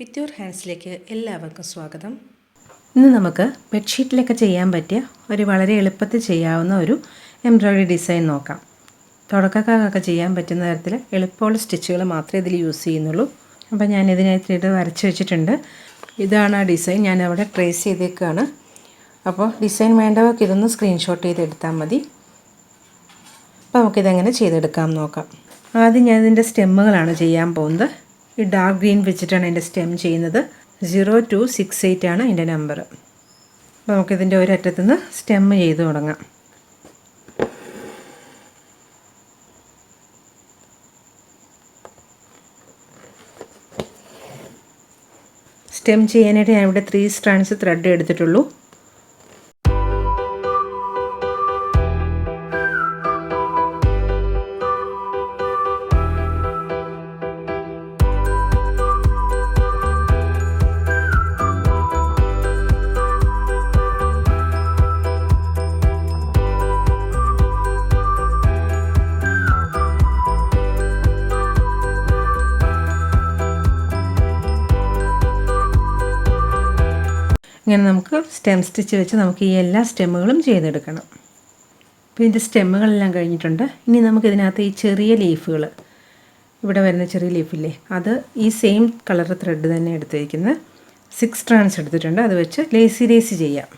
With your ഹാൻഡ്സിലേക്ക് എല്ലാവർക്കും സ്വാഗതം. ഇന്ന് നമുക്ക് ബെഡ്ഷീറ്റിലൊക്കെ ചെയ്യാൻ പറ്റിയ ഒരു വളരെ എളുപ്പത്തിൽ ചെയ്യാവുന്ന ഒരു എംബ്രോയിഡറി ഡിസൈൻ നോക്കാം. തുടക്കക്കാർക്കൊക്കെ ചെയ്യാൻ പറ്റുന്ന തരത്തിൽ എളുപ്പമുള്ള സ്റ്റിച്ചുകൾ മാത്രമേ ഇതിൽ യൂസ് ചെയ്യുന്നുള്ളൂ. അപ്പോൾ ഞാൻ ഇതിനായിട്ട് ഇത് വരച്ച് വെച്ചിട്ടുണ്ട്. ഇതാണ് ആ ഡിസൈൻ. ഞാൻ അവിടെ ട്രേസ് ചെയ്തേക്കാണ്. അപ്പോൾ ഡിസൈൻ വേണ്ടവർക്ക് ഇതൊന്ന് സ്ക്രീൻഷോട്ട് ചെയ്തെടുത്താൽ മതി. അപ്പോൾ നമുക്കിതെങ്ങനെ ചെയ്തെടുക്കാം നോക്കാം. ആദ്യം ഞാൻ ഇതിൻ്റെ സ്റ്റെമ്മുകളാണ് ചെയ്യാൻ പോകുന്നത്. ഈ ഡാർക്ക് ഗ്രീൻ വെച്ചിട്ടാണ് എൻ്റെ സ്റ്റെം ചെയ്യുന്നത്. 0268 ആണ് എൻ്റെ നമ്പർ. അപ്പോൾ നമുക്കിതിൻ്റെ ഒരറ്റത്തു നിന്ന് സ്റ്റെം ചെയ്ത് തുടങ്ങാം. സ്റ്റെം ചെയ്യാനായിട്ട് ഞാൻ ഇവിടെ 3 സ്ട്രാൻഡ്സ് ത്രെഡ് എടുത്തിട്ടുള്ളൂ. ഇങ്ങനെ നമുക്ക് സ്റ്റെം സ്റ്റിച്ച് വെച്ച് നമുക്ക് ഈ എല്ലാ സ്റ്റെമ്മുകളും ചെയ്തെടുക്കണം. അപ്പോൾ ഇതിൻ്റെ സ്റ്റെമ്മുകളെല്ലാം കഴിഞ്ഞിട്ടുണ്ട്. ഇനി നമുക്കിതിനകത്ത് ഈ ചെറിയ ലീഫുകൾ, ഇവിടെ വരുന്ന ചെറിയ ലീഫില്ലേ, അത് ഈ സെയിം കളർ ത്രെഡ് തന്നെ എടുത്ത് വയ്ക്കുന്നത് 6 സ്ട്രാൻഡ്സ് എടുത്തിട്ടുണ്ട്. അത് വെച്ച് ലേസി ചെയ്യാം.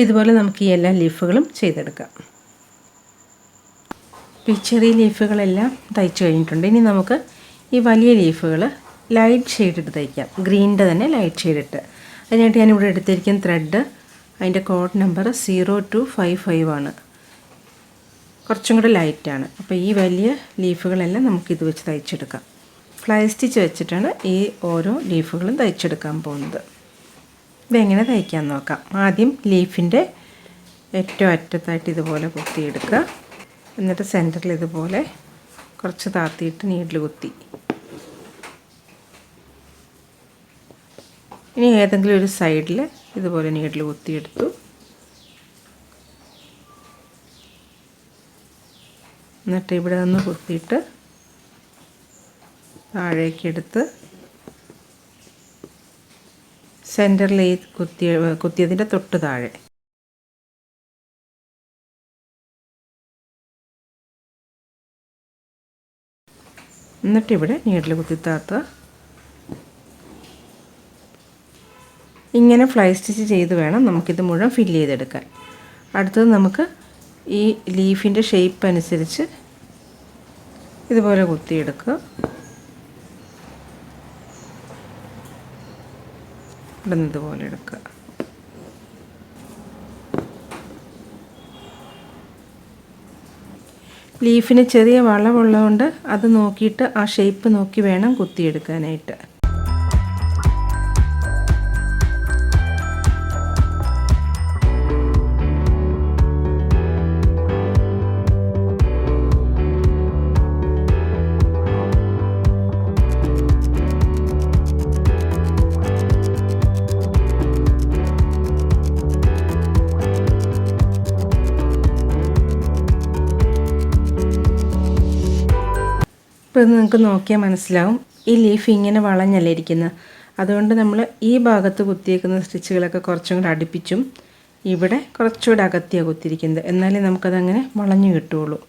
ഇതുപോലെ നമുക്ക് ഈ എല്ലാ ലീഫുകളും ചെയ്തെടുക്കാം. ഈ ചെറിയ ലീഫുകളെല്ലാം തയ്ച്ചു കഴിഞ്ഞിട്ടുണ്ട്. ഇനി നമുക്ക് ഈ വലിയ ലീഫുകൾ ലൈറ്റ് ഷെയ്ഡ് ഇട്ട് തയ്ക്കാം. ഗ്രീനിൻ്റെ തന്നെ ലൈറ്റ് ഷെയ്ഡ് ഇട്ട്. അതിനായിട്ട് ഞാനിവിടെ എടുത്തിരിക്കുന്ന ത്രെഡ്, അതിൻ്റെ കോഡ് നമ്പർ 0255 ആണ്. കുറച്ചും കൂടെ ലൈറ്റാണ്. അപ്പോൾ ഈ വലിയ ലീഫുകളെല്ലാം നമുക്കിത് വെച്ച് തയ്ച്ചെടുക്കാം. ഫ്ലൈ സ്റ്റിച്ച് വെച്ചിട്ടാണ് ഈ ഓരോ ലീഫുകളും തയ്ച്ചെടുക്കാൻ പോകുന്നത്. ഇതെങ്ങനെ തയ്ക്കാൻ നോക്കാം. ആദ്യം ലീഫിൻ്റെ ഏറ്റവും അറ്റത്തായിട്ട് ഇതുപോലെ കുത്തിയെടുക്കുക. എന്നിട്ട് സെൻറ്ററിൽ ഇതുപോലെ കുറച്ച് താത്തിയിട്ട് നീഡിൽ കുത്തി. ഇനി ഏതെങ്കിലും ഒരു സൈഡിൽ ഇതുപോലെ നീഡിൽ കുത്തിയെടുത്തു. എന്നിട്ട് ഇവിടെ നിന്ന് കുത്തിയിട്ട് താഴേക്കെടുത്ത് സെൻറ്ററിൽ കുത്തിയതിൻ്റെ തൊട്ട് താഴെ എന്നിട്ടിവിടെ നീഡിൽ കുത്തിത്താത്ത. ഇങ്ങനെ ഫ്ലൈ സ്റ്റിച്ച് ചെയ്ത് വേണം നമുക്കിത് മുഴുവൻ ഫില്ല് ചെയ്തെടുക്കാൻ. അടുത്തത് നമുക്ക് ഈ ലീഫിൻ്റെ ഷേപ്പ് അനുസരിച്ച് ഇതുപോലെ കുത്തിയെടുക്കുക. ഇതുപോലെ എടുക്കുക. ലീഫിന് ചെറിയ വളവുള്ളതുകൊണ്ട് അത് നോക്കിയിട്ട് ആ ഷേപ്പ് നോക്കി വേണം കുത്തിയെടുക്കാനായിട്ട്. ഇപ്പോൾ ഇത് നിങ്ങൾക്ക് നോക്കിയാൽ മനസ്സിലാവും, ഈ ലീഫ് ഇങ്ങനെ വളഞ്ഞല്ലേ ഇരിക്കുന്നത്. അതുകൊണ്ട് നമ്മൾ ഈ ഭാഗത്ത് കുത്തിയേക്കുന്ന സ്റ്റിച്ചുകളൊക്കെ കുറച്ചും കൂടെ അടുപ്പിച്ചും ഇവിടെ കുറച്ചുകൂടെ അകത്തിയാണ് കുത്തിയിരിക്കുന്നത്. എന്നാലേ നമുക്കതങ്ങനെ വളഞ്ഞു കിട്ടുകയുള്ളൂ.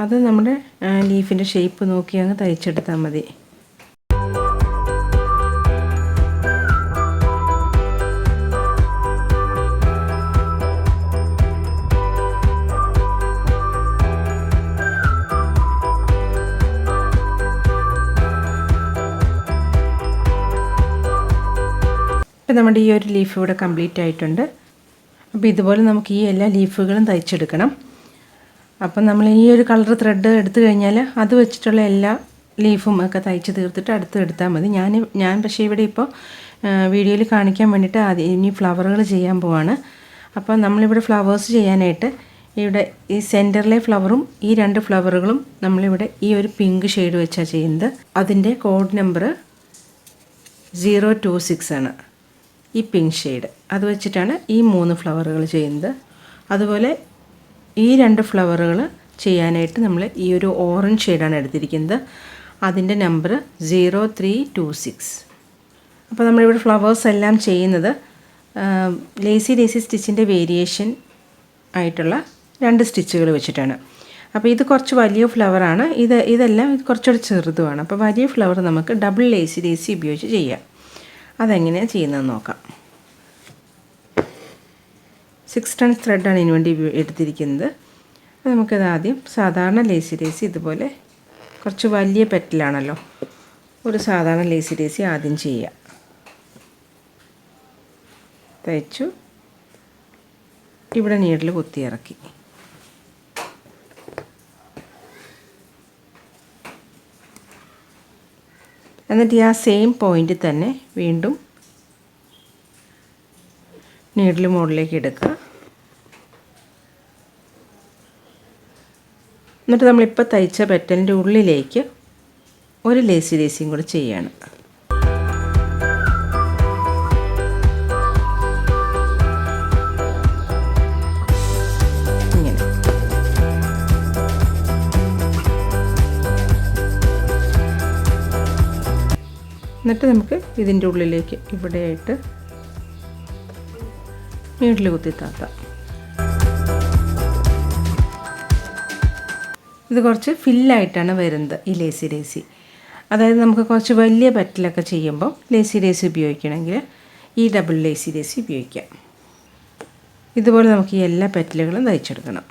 അത് നമ്മുടെ ലീഫിൻ്റെ ഷേപ്പ് നോക്കി അങ്ങ് തയ്ച്ചെടുത്താൽ മതി. ഇപ്പം നമ്മുടെ ഈ ഒരു ലീഫ് ഇവിടെ കംപ്ലീറ്റ് ആയിട്ടുണ്ട്. അപ്പോൾ ഇതുപോലെ നമുക്ക് ഈ എല്ലാ ലീഫുകളും തയ്ച്ചെടുക്കണം. അപ്പം നമ്മൾ ഈ ഒരു കളർ ത്രെഡ് എടുത്തു കഴിഞ്ഞാൽ അത് വെച്ചിട്ടുള്ള എല്ലാ ലീഫും ഒക്കെ തയ്ച്ച് തീർത്തിട്ട് എടുത്താൽ മതി. ഞാൻ പക്ഷേ ഇവിടെ ഇപ്പോൾ വീഡിയോയിൽ കാണിക്കാൻ വേണ്ടിയിട്ട് ഇനി ഫ്ലവറുകൾ ചെയ്യാൻ പോവാണ്. അപ്പോൾ നമ്മളിവിടെ ഫ്ലവേഴ്സ് ചെയ്യാനായിട്ട് ഇവിടെ ഈ സെൻറ്ററിലെ ഫ്ലവറും ഈ 2 ഫ്ലവറുകളും നമ്മളിവിടെ ഈ ഒരു പിങ്ക് ഷെയ്ഡ് വെച്ചാണ് ചെയ്യുന്നത്. അതിൻ്റെ കോഡ് നമ്പർ 026 ആണ്. ഈ പിങ്ക് ഷെയ്ഡ് അത് വെച്ചിട്ടാണ് ഈ 3 ഫ്ലവറുകൾ ചെയ്യുന്നത്. അതുപോലെ ഈ 2 ഫ്ലവറുകൾ ചെയ്യാനായിട്ട് നമ്മൾ ഈ ഒരു ഓറഞ്ച് ഷെയ്ഡാണ് എടുത്തിരിക്കുന്നത്. അതിൻ്റെ നമ്പർ 0326. അപ്പോൾ നമ്മളിവിടെ ഫ്ലവേഴ്സ് എല്ലാം ചെയ്യുന്നത് ലേസി സ്റ്റിച്ചിൻ്റെ വേരിയേഷൻ ആയിട്ടുള്ള 2 സ്റ്റിച്ചുകൾ വെച്ചിട്ടാണ്. അപ്പോൾ ഇത് കുറച്ച് വലിയ ഫ്ലവറാണ്. ഇതെല്ലാം കുറച്ചുകൂടി ചെറുതുമാണ്. അപ്പോൾ വലിയ ഫ്ലവർ നമുക്ക് ഡബിൾ ലേസി ഉപയോഗിച്ച് ചെയ്യാം. അതെങ്ങനെയാണ് ചെയ്യുന്നതെന്ന് നോക്കാം. 6 ടൺസ് ത്രെഡാണ് ഇതിന് വേണ്ടി എടുത്തിരിക്കുന്നത്. അപ്പോൾ നമുക്കത് ആദ്യം സാധാരണ ലേസി ഇതുപോലെ കുറച്ച് വലിയ പെറ്റലാണല്ലോ, ഒരു സാധാരണ ലേസി ആദ്യം ചെയ്യുക. തയ്ച്ചു ഇവിടെ നീഡിൽ കുത്തി ഇറക്കി. എന്നിട്ട് ആ സെയിം പോയിന്റിൽ തന്നെ വീണ്ടും നീഡിൽ മുകളിലേക്ക് എടുക്കുക. എന്നിട്ട് നമ്മളിപ്പോൾ തയ്ച്ച പെറ്റലിൻ്റെ ഉള്ളിലേക്ക് ഒരു ലേസിയും കൂടെ ചെയ്യണം. ഇങ്ങനെ എന്നിട്ട് നമുക്ക് ഇതിൻ്റെ ഉള്ളിലേക്ക് ഇവിടെയായിട്ട് നീഡിൽ കുത്തി താത്താം. ഇത് കുറച്ച് ഫില്ലായിട്ടാണ് വരുന്നത് ഈ ലേസി. അതായത് നമുക്ക് കുറച്ച് വലിയ പെറ്റലൊക്കെ ചെയ്യുമ്പോൾ ലേസി ഉപയോഗിക്കണമെങ്കിൽ ഈ ഡബിൾ ലേസി ഉപയോഗിക്കാം. ഇതുപോലെ നമുക്ക് ഈ എല്ലാ പെറ്റലുകളും തയ്ച്ചെടുക്കണം.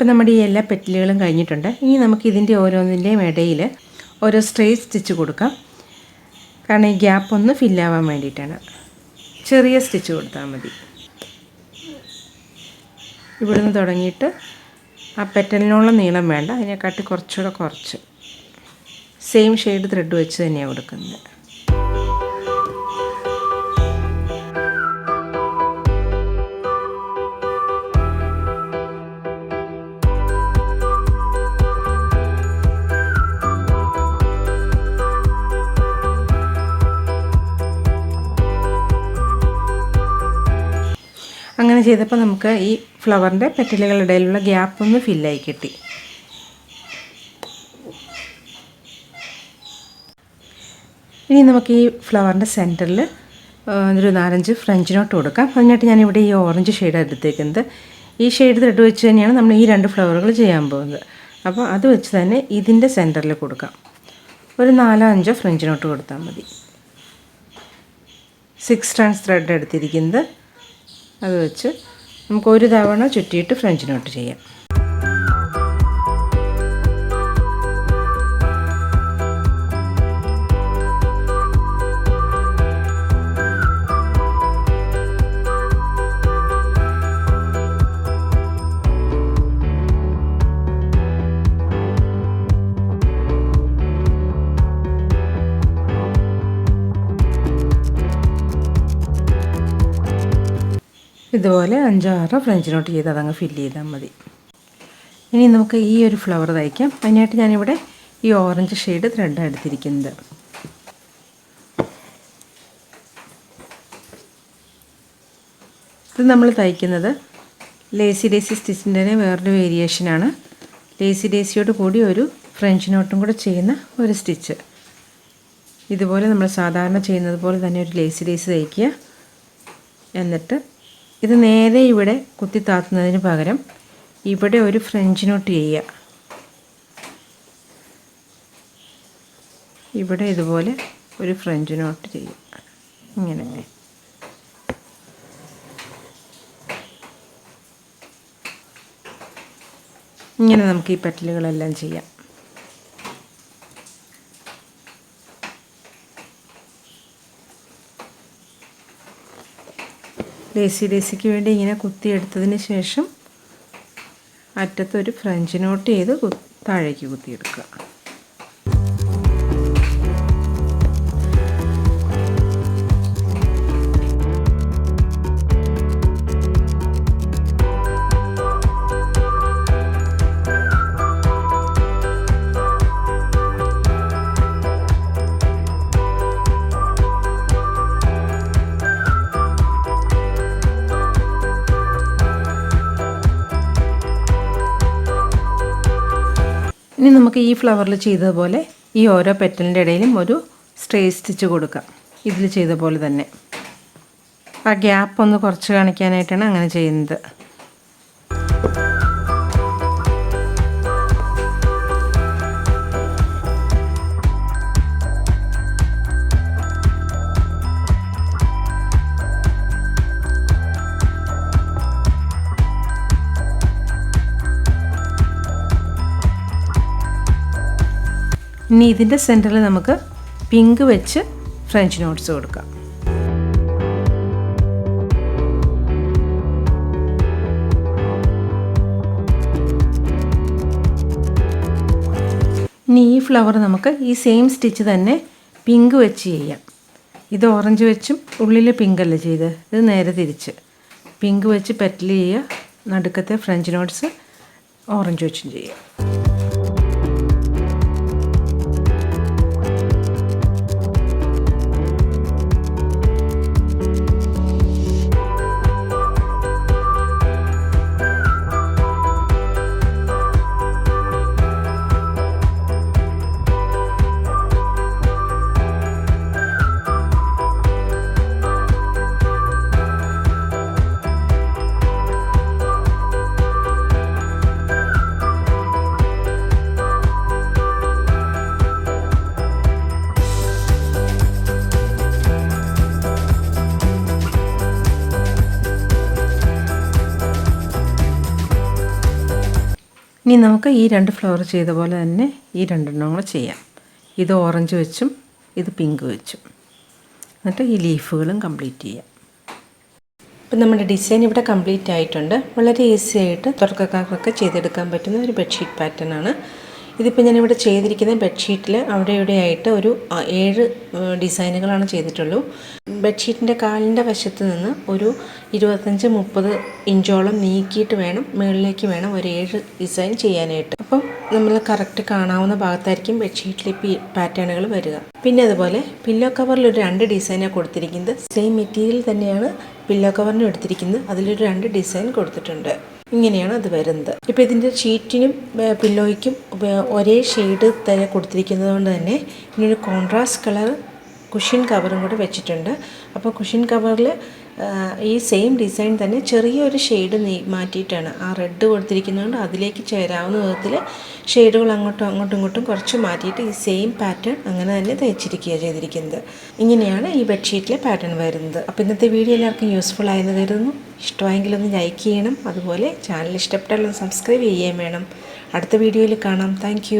ഇപ്പം നമ്മുടെ ഈ എല്ലാ പെറ്റലുകളും കഴിഞ്ഞിട്ടുണ്ട്. ഇനി നമുക്ക് ഇതിൻ്റെ ഓരോന്നിൻ്റെയും ഇടയിൽ ഓരോ സ്ട്രെയിറ്റ് സ്റ്റിച്ച് കൊടുക്കാം. കാരണം ഈ ഗ്യാപ്പ് ഒന്ന് ഫില്ലാവാൻ വേണ്ടിയിട്ടാണ്. ചെറിയ സ്റ്റിച്ച് കൊടുത്താൽ മതി. ഇവിടുന്ന് തുടങ്ങിയിട്ട് ആ പെറ്റലിനുള്ള നീളം വേണ്ട, അതിനെക്കാട്ടി കുറച്ചുകൂടെ കുറച്ച് സെയിം ഷെയ്ഡ് ത്രെഡ് വെച്ച് തന്നെയാണ് കൊടുക്കുന്നത്. അങ്ങനെ ചെയ്തപ്പോൾ നമുക്ക് ഈ ഫ്ലവറിൻ്റെ പെറ്റലുകളുടെ ഇടയിലുള്ള ഗ്യാപ്പ് ഒന്ന് ഫില്ലായി കിട്ടി. ഇനി നമുക്ക് ഈ ഫ്ലവറിൻ്റെ സെൻറ്ററിൽ ഒരു 4-5 ഫ്രഞ്ച് നോട്ട് കൊടുക്കാം. അതിനായിട്ട് ഞാനിവിടെ ഈ ഓറഞ്ച് ഷെയ്ഡാണ് എടുത്തേക്കുന്നത്. ഈ ഷെയ്ഡ് ത്രെഡ് വെച്ച് തന്നെയാണ് നമ്മൾ ഈ 2 ഫ്ലവറുകൾ ചെയ്യാൻ പോകുന്നത്. അപ്പോൾ അത് വെച്ച് തന്നെ ഇതിൻ്റെ സെൻറ്ററിൽ കൊടുക്കാം. ഒരു 4-5 ഫ്രഞ്ച് നോട്ട് കൊടുത്താൽ മതി. 6 ടൺസ് ത്രെഡ് എടുത്തിരിക്കുന്നത്. അത് വെച്ച് നമുക്ക് ഒരു തവണ ചുറ്റിയിട്ട് ഫ്രഞ്ച് നോട്ട് ചെയ്യാം. ഇതുപോലെ 5-6 ഫ്രഞ്ച് നോട്ട് ചെയ്ത് അതങ്ങ് ഫില്ല് ചെയ്താൽ മതി. ഇനി നമുക്ക് ഈ ഒരു ഫ്ലവർ തയ്ക്കാം. അതിനായിട്ട് ഞാനിവിടെ ഈ ഓറഞ്ച് ഷെയ്ഡ് ത്രെഡാണ് എടുത്തിരിക്കുന്നത്. ഇത് നമ്മൾ തയ്ക്കുന്നത് ലേസി ഡേസി സ്റ്റിച്ചിൻ്റെ വേറൊരു വേരിയേഷനാണ്. ലേസി ഡേസിയോട് കൂടി ഒരു ഫ്രഞ്ച് നോട്ടും കൂടെ ചെയ്യുന്ന ഒരു സ്റ്റിച്ച്. ഇതുപോലെ നമ്മൾ സാധാരണ ചെയ്യുന്നത് പോലെ തന്നെ ഒരു ലേസി ഡേസി തയ്ക്കുക. എന്നിട്ട് ഇത് നേരെ ഇവിടെ കുത്തി താത്തുന്നതിന് പകരം ഇവിടെ ഒരു ഫ്രഞ്ച് നോട്ട് ചെയ്യുക. ഇവിടെ ഇതുപോലെ ഒരു ഫ്രഞ്ച് നോട്ട് ചെയ്യുക. ഇങ്ങനെ ഇങ്ങനെ നമുക്ക് ഈ പെറ്റലുകളെല്ലാം ചെയ്യാം. ലേസി ഡേസിക്ക് വേണ്ടി ഇങ്ങനെ കുത്തിയെടുത്തതിന് ശേഷം അറ്റത്തൊരു ഫ്രഞ്ച് നോട്ട് ചെയ്ത് താഴേക്ക് കുത്തിയെടുക്കുക. ഇനി നമുക്ക് ഈ ഫ്ലവറിൽ ചെയ്തതുപോലെ ഈ ഓരോ പെറ്റലിൻ്റെ ഇടയിലും ഒരു സ്ട്രേറ്റ് സ്റ്റിച്ച് കൊടുക്കാം. ഇതിൽ ചെയ്ത പോലെ തന്നെ. ആ ഗ്യാപ്പ് ഒന്ന് കുറച്ച് കാണിക്കാനായിട്ടാണ് അങ്ങനെ ചെയ്യുന്നത്. ഇനി ഇതിൻ്റെ സെൻറ്ററിൽ നമുക്ക് പിങ്ക് വെച്ച് ഫ്രഞ്ച് നോട്ട്സ് കൊടുക്കാം. ഇനി ഈ ഫ്ലവർ നമുക്ക് ഈ സെയിം സ്റ്റിച്ച് തന്നെ പിങ്ക് വെച്ച് ചെയ്യാം. ഇത് ഓറഞ്ച് വെച്ചും ഉള്ളിൽ പിങ്ക് അല്ല ചെയ്ത്, ഇത് നേരെ തിരിച്ച് പിങ്ക് വെച്ച് പെറ്റൽ ചെയ്യുക. നടുക്കത്തെ ഫ്രഞ്ച് നോട്ട്സ് ഓറഞ്ച് വെച്ചും ചെയ്യുക. ഇനി നമുക്ക് ഈ 2 ഫ്ലവർ ചെയ്ത പോലെ തന്നെ ഈ 2 കൂടെ ചെയ്യാം. ഇത് ഓറഞ്ച് വെച്ചും ഇത് പിങ്ക് വെച്ചും. എന്നിട്ട് ഈ ലീഫുകളും കംപ്ലീറ്റ് ചെയ്യാം. ഇപ്പം നമ്മുടെ ഡിസൈൻ ഇവിടെ കംപ്ലീറ്റ് ആയിട്ടുണ്ട്. വളരെ ഈസി ആയിട്ട് തുടക്കക്കാർക്കൊക്കെ ചെയ്തെടുക്കാൻ പറ്റുന്ന ഒരു ബെഡ്ഷീറ്റ് പാറ്റേൺ ആണ്. ഇതിപ്പോൾ ഞാനിവിടെ ചെയ്തിരിക്കുന്ന ബെഡ്ഷീറ്റിൽ അവിടെ ഇവിടെ ആയിട്ട് ഒരു 7 ഡിസൈനുകളാണ് ചെയ്തിട്ടുള്ളൂ. ബെഡ്ഷീറ്റിൻ്റെ കാലിൻ്റെ വശത്ത് നിന്ന് ഒരു 25-30 ഇഞ്ചോളം നീക്കിയിട്ട് വേണം, മുകളിലേക്ക് വേണം ഒരു 7 ഡിസൈൻ ചെയ്യാനായിട്ട്. അപ്പം നമ്മൾ കറക്റ്റ് കാണാവുന്ന ഭാഗത്തായിരിക്കും ബെഡ്ഷീറ്റിൽ ഈ പാറ്റേണുകൾ വരിക. പിന്നെ അതുപോലെ പില്ലോ കവറിൽ ഒരു 2 ഡിസൈനാണ് കൊടുത്തിരിക്കുന്നത്. സെയിം മെറ്റീരിയൽ തന്നെയാണ് പില്ലോ കവറിനും എടുത്തിരിക്കുന്നത്. അതിലൊരു 2 ഡിസൈൻ കൊടുത്തിട്ടുണ്ട്. ഇങ്ങനെയാണ് അത് വരുന്നത്. ഇപ്പോൾ ഇതിൻ്റെ ഷീറ്റിനും പില്ലോയ്ക്കും ഒരേ ഷെയ്ഡ് തന്നെ കൊടുത്തിരിക്കുന്നത് കൊണ്ട് തന്നെ ഇനിയൊരു കോൺട്രാസ്റ്റ് കളർ കുഷൻ കവറും കൂടെ വെച്ചിട്ടുണ്ട്. അപ്പോൾ കുഷൻ കവറിൽ ഈ സെയിം ഡിസൈൻ തന്നെ ചെറിയൊരു ഷെയ്ഡ് മാറ്റിയിട്ടാണ് ആ റെഡ് കൊടുത്തിരിക്കുന്നതുകൊണ്ട് അതിലേക്ക് ചേരാവുന്ന വിധത്തിൽ ഷെയ്ഡുകൾ അങ്ങോട്ടും ഇങ്ങോട്ടും കുറച്ച് മാറ്റിയിട്ട് ഈ സെയിം പാറ്റേൺ അങ്ങനെ തന്നെ തയ്ച്ചിരിക്കുകയാണ് ചെയ്തിരിക്കുന്നത്. ഇങ്ങനെയാണ് ഈ ബെഡ്ഷീറ്റിലെ പാറ്റേൺ വരുന്നത്. അപ്പോൾ ഇന്നത്തെ വീഡിയോ എല്ലാവർക്കും യൂസ്ഫുൾ ആയെന്ന് കരുതുന്നു. ഇഷ്ടമായെങ്കിൽ ഒന്ന് ലൈക്ക് ചെയ്യണം. അതുപോലെ ചാനൽ ഇഷ്ടപ്പെട്ടാൽ ഒന്ന് സബ്സ്ക്രൈബ് ചെയ്യുകയും വേണം. അടുത്ത വീഡിയോയിൽ കാണാം. താങ്ക്